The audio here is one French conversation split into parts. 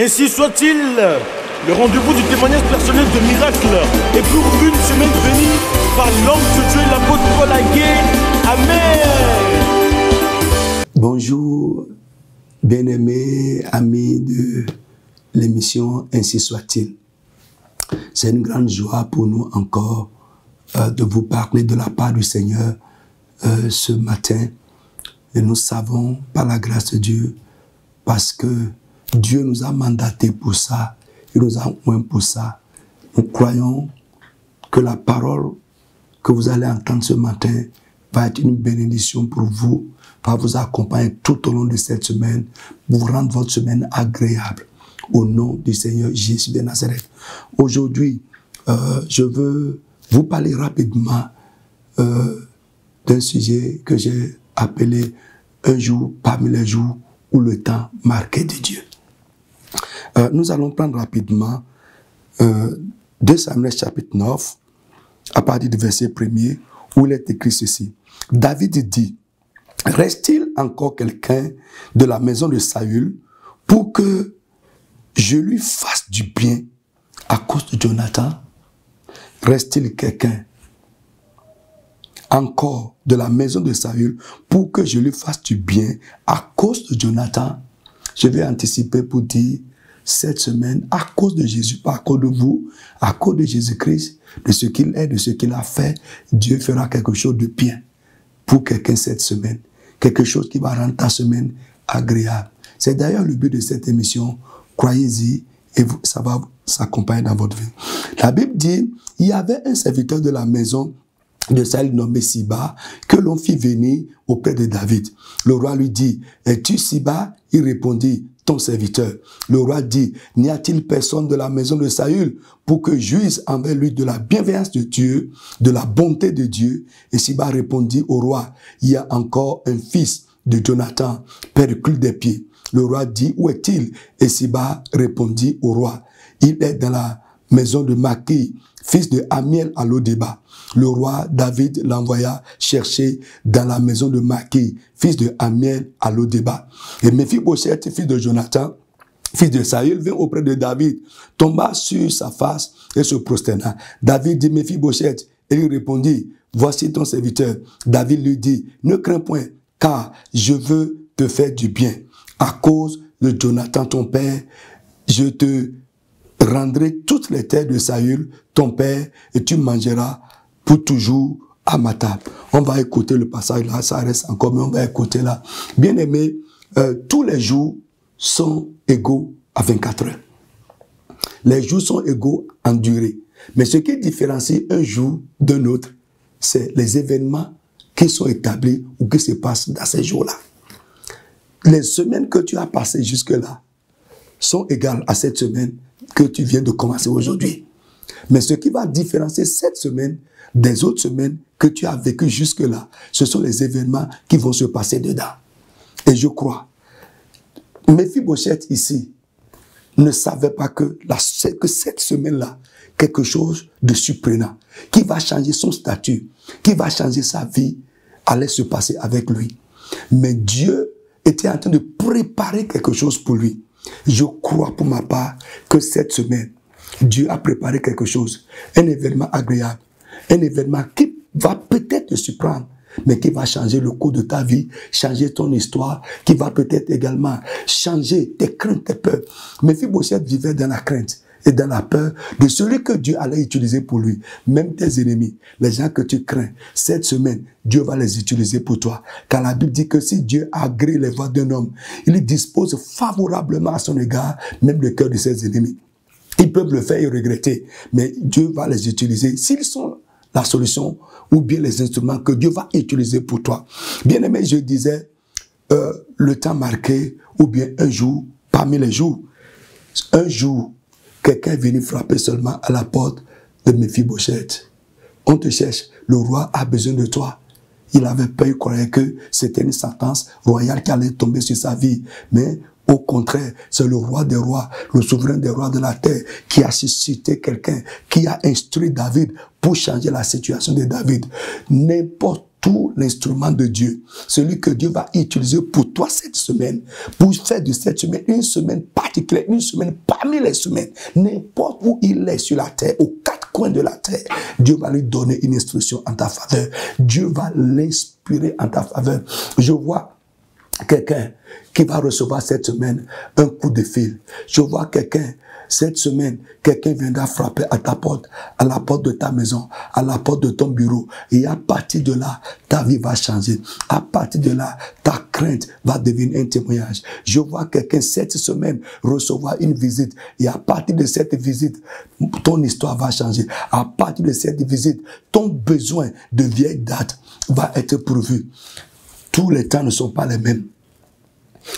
Ainsi soit-il, le rendez-vous du témoignage personnel de miracle est pour une semaine bénie par l'homme de Dieu, l'apôtre Paul Aguet. Amen. Bonjour, bien-aimés amis de l'émission Ainsi soit-il. C'est une grande joie pour nous encore de vous parler de la part du Seigneur ce matin. Et nous savons par la grâce de Dieu, parce que Dieu nous a mandatés pour ça, il nous a oint pour ça. Nous croyons que la parole que vous allez entendre ce matin va être une bénédiction pour vous, va vous accompagner tout au long de cette semaine, pour rendre votre semaine agréable. Au nom du Seigneur Jésus de Nazareth. Aujourd'hui, je veux vous parler rapidement d'un sujet que j'ai appelé « Un jour parmi les jours où le temps marqué de Dieu ». Nous allons prendre rapidement 2 Samuel chapitre 9, à partir du verset 1er, où il est écrit ceci. David dit, « Reste-t-il encore quelqu'un de la maison de Saül pour que je lui fasse du bien à cause de Jonathan? Reste-t-il quelqu'un encore de la maison de Saül pour que je lui fasse du bien à cause de Jonathan? » Je vais anticiper pour dire, cette semaine, à cause de Jésus, pas à cause de vous, à cause de Jésus-Christ, de ce qu'il est, de ce qu'il a fait, Dieu fera quelque chose de bien pour quelqu'un cette semaine. Quelque chose qui va rendre ta semaine agréable. C'est d'ailleurs le but de cette émission. Croyez-y et ça va s'accompagner dans votre vie. La Bible dit, il y avait un serviteur de la maison de Saül nommé Siba, que l'on fit venir auprès de David. Le roi lui dit, « Es-tu Siba ?» Il répondit, « Ton serviteur. » Le roi dit, « N'y a-t-il personne de la maison de Saül pour que jouisse envers lui de la bienveillance de Dieu, de la bonté de Dieu ?» Et Siba répondit au roi, « Il y a encore un fils de Jonathan, percule des pieds. » Le roi dit, « Où est-il ?» Et Siba répondit au roi, « Il est dans la maison de Maki, fils de Amiel à Lodéba. » Le roi David l'envoya chercher dans la maison de Maki, fils de Amiel à Lodéba. Et Méphibosheth, fils de Jonathan, fils de Saül, vint auprès de David, tomba sur sa face et se prosterna. David dit, Méphibosheth, et lui répondit, voici ton serviteur. David lui dit, ne crains point, car je veux te faire du bien. À cause de Jonathan, ton père, je te rendrai toutes les terres de Saül, ton père, et tu mangeras pour toujours à ma table. On va écouter le passage là, ça reste encore, mais on va écouter là. Bien aimé, tous les jours sont égaux à 24 heures. Les jours sont égaux en durée. Mais ce qui différencie un jour d'un autre, c'est les événements qui sont établis ou qui se passent dans ces jours-là. Les semaines que tu as passées jusque-là sont égales à cette semaine que tu viens de commencer aujourd'hui. Mais ce qui va différencier cette semaine des autres semaines que tu as vécues jusque-là, ce sont les événements qui vont se passer dedans. Et je crois, Méphibosheth ici ne savait pas que cette semaine-là, quelque chose de surprenant, qui va changer son statut, qui va changer sa vie, allait se passer avec lui. Mais Dieu était en train de préparer quelque chose pour lui. Je crois pour ma part que cette semaine, Dieu a préparé quelque chose, un événement agréable, un événement qui va peut-être te surprendre, mais qui va changer le cours de ta vie, changer ton histoire, qui va peut-être également changer tes craintes, tes peurs. Méphibosheth vivait dans la crainte et dans la peur de celui que Dieu allait utiliser pour lui. Même tes ennemis, les gens que tu crains, cette semaine, Dieu va les utiliser pour toi. Car la Bible dit que si Dieu agrée les voies d'un homme, il dispose favorablement à son égard, même le cœur de ses ennemis. Ils peuvent le faire et regretter, mais Dieu va les utiliser s'ils sont la solution ou bien les instruments que Dieu va utiliser pour toi. Bien aimé, je disais, le temps marqué ou bien un jour parmi les jours. Un jour, quelqu'un est venu frapper seulement à la porte de Méphibosheth. On te cherche, le roi a besoin de toi. Il avait peur, il croyait que c'était une sentence royale qui allait tomber sur sa vie. Mais au contraire, c'est le roi des rois, le souverain des rois de la terre, qui a suscité quelqu'un, qui a instruit David pour changer la situation de David. N'importe tout l'instrument de Dieu, celui que Dieu va utiliser pour toi cette semaine, pour faire de cette semaine une semaine particulière, une semaine parmi les semaines, n'importe où il est sur la terre, aux quatre coins de la terre, Dieu va lui donner une instruction en ta faveur. Dieu va l'inspirer en ta faveur. Je vois quelqu'un qui va recevoir cette semaine un coup de fil. Je vois quelqu'un, cette semaine, quelqu'un viendra frapper à ta porte, à la porte de ta maison, à la porte de ton bureau. Et à partir de là, ta vie va changer. À partir de là, ta crainte va devenir un témoignage. Je vois quelqu'un cette semaine recevoir une visite. Et à partir de cette visite, ton histoire va changer. À partir de cette visite, ton besoin de vieille date va être pourvu. Tous les temps ne sont pas les mêmes.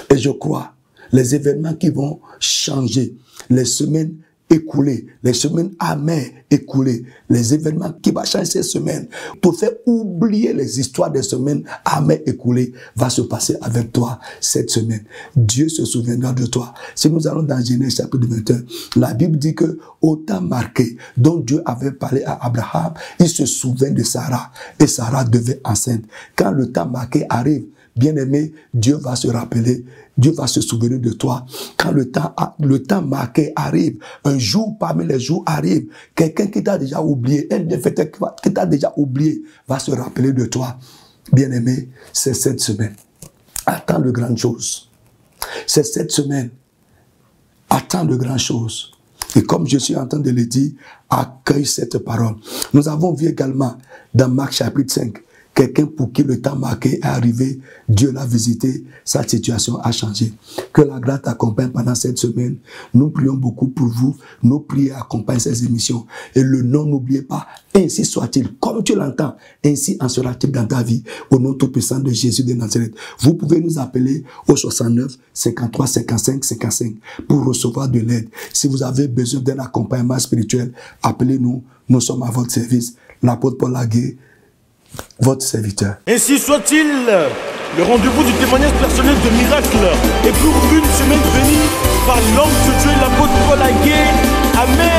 Et je crois, les événements qui vont changer, les semaines écoulées, les semaines amères écoulées, les événements qui vont changer ces semaines, pour faire oublier les histoires des semaines amères écoulées, va se passer avec toi cette semaine. Dieu se souviendra de toi. Si nous allons dans Genèse chapitre 21, la Bible dit que au temps marqué dont Dieu avait parlé à Abraham, il se souvient de Sarah, et Sarah devait enceinte. Quand le temps marqué arrive, bien-aimé, Dieu va se rappeler, Dieu va se souvenir de toi. Quand le temps marqué arrive, un jour parmi les jours arrive, quelqu'un qui t'a déjà oublié, un bienfaiteur qui t'a déjà oublié, va se rappeler de toi. Bien-aimé, c'est cette semaine. Attends de grandes choses. C'est cette semaine. Attends de grandes choses. Et comme je suis en train de le dire, accueille cette parole. Nous avons vu également dans Marc chapitre 5, quelqu'un pour qui le temps marqué est arrivé, Dieu l'a visité, sa situation a changé. Que la grâce t'accompagne pendant cette semaine. Nous prions beaucoup pour vous. Nos prières accompagnent ces émissions. Et le nom, n'oubliez pas, ainsi soit-il. Comme tu l'entends, ainsi en sera-t-il dans ta vie. Au nom tout-puissant de Jésus de Nazareth. Vous pouvez nous appeler au 69 53 55 55 pour recevoir de l'aide. Si vous avez besoin d'un accompagnement spirituel, appelez-nous. Nous sommes à votre service. L'apôtre Paul Lagué, votre serviteur. Ainsi soit-il, le rendez-vous du témoignage personnel de miracle est pour une semaine bénie par l'homme de Dieu, l'apôtre Paul Lagué. Amen.